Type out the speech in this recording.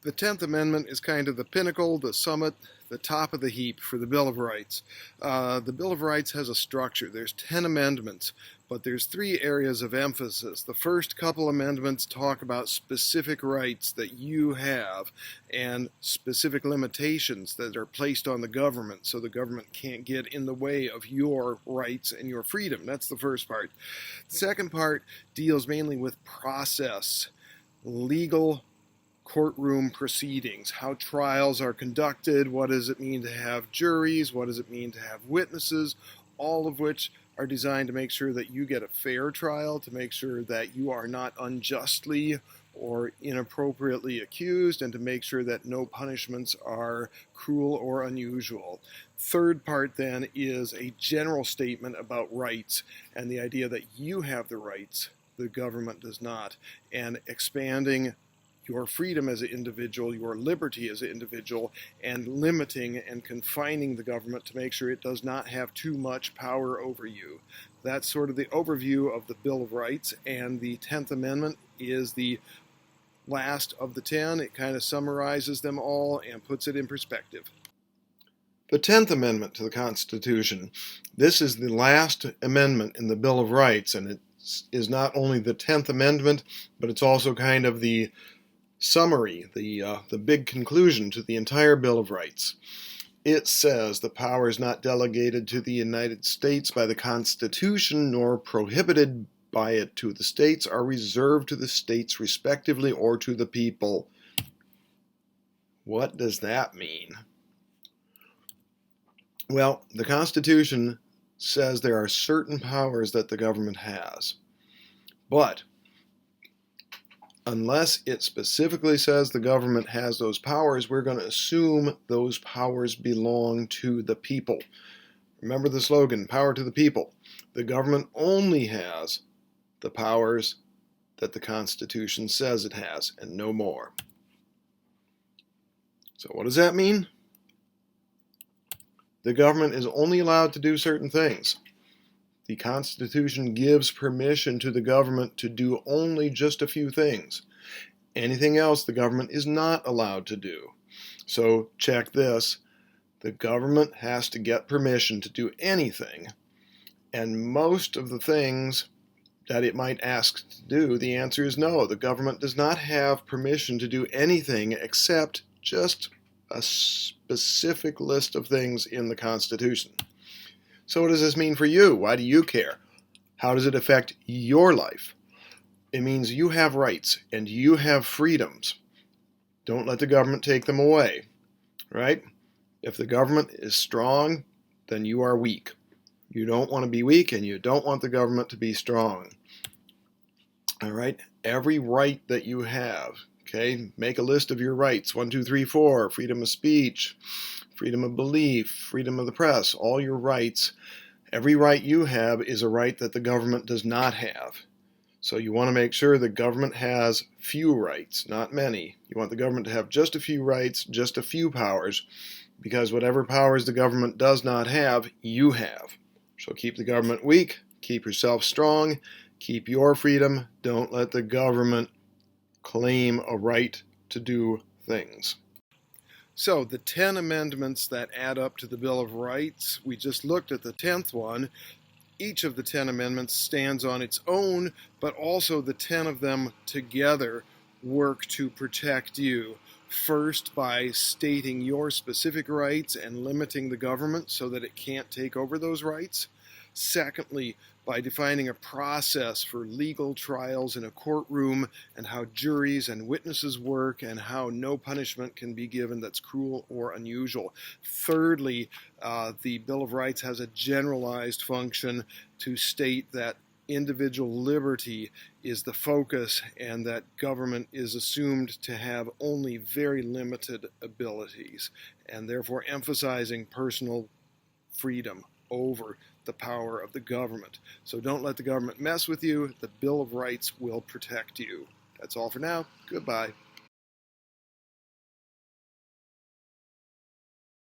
The 10th Amendment is kind of the pinnacle, the summit, the top of the heap for the Bill of Rights. The Bill of Rights has a structure. There's 10 amendments, but there's 3 areas of emphasis. The first couple amendments talk about specific rights that you have and specific limitations that are placed on the government, so the government can't get in the way of your rights and your freedom. That's the first part. The second part deals mainly with process, legal courtroom proceedings, how trials are conducted, what does it mean to have juries, what does it mean to have witnesses, all of which are designed to make sure that you get a fair trial, to make sure that you are not unjustly or inappropriately accused, and to make sure that no punishments are cruel or unusual. Third part then is a general statement about rights and the idea that you have the rights, the government does not, and expanding your freedom as an individual, your liberty as an individual, and limiting and confining the government to make sure it does not have too much power over you. That's sort of the overview of the Bill of Rights, and the 10th Amendment is the last of the 10. It kind of summarizes them all and puts it in perspective. The 10th Amendment to the Constitution. This is the last amendment in the Bill of Rights, and it is not only the 10th Amendment, but it's also kind of the summary, the big conclusion to the entire Bill of Rights. It says the power is not delegated to the United States by the Constitution, nor prohibited by it to the states, are reserved to the states respectively or to the people. What does that mean? Well, the Constitution says there are certain powers that the government has, but unless it specifically says the government has those powers, we're going to assume those powers belong to the people. Remember the slogan, power to the people. The government only has the powers that the Constitution says it has, and no more. So what does that mean? The government is only allowed to do certain things. The Constitution gives permission to the government to do only just a few things. Anything else the government is not allowed to do. So check this. The government has to get permission to do anything, and most of the things that it might ask to do, the answer is no. The government does not have permission to do anything except just a specific list of things in the Constitution. So what does this mean for you? Why do you care? How does it affect your life? It means you have rights and you have freedoms. Don't let the government take them away, right? If the government is strong, then you are weak. You don't want to be weak, and you don't want the government to be strong. All right? Every right that you have, okay? Make a list of your rights. 1, 2, 3, 4. Freedom of speech, freedom of belief, freedom of the press, all your rights. Every right you have is a right that the government does not have. So you want to make sure the government has few rights, not many. You want the government to have just a few rights, just a few powers, because whatever powers the government does not have, you have. So keep the government weak, keep yourself strong, keep your freedom. Don't let the government claim a right to do things. So the 10 amendments that add up to the Bill of Rights, we just looked at the 10th one. Each of the 10 amendments stands on its own, but also the 10 of them together work to protect you. First, by stating your specific rights and limiting the government so that it can't take over those rights. Secondly, by defining a process for legal trials in a courtroom and how juries and witnesses work and how no punishment can be given that's cruel or unusual. Thirdly, the Bill of Rights has a generalized function to state that individual liberty is the focus and that government is assumed to have only very limited abilities, and therefore emphasizing personal freedom over the power of the government. So don't let the government mess with you. The Bill of Rights will protect you. That's all for now. Goodbye.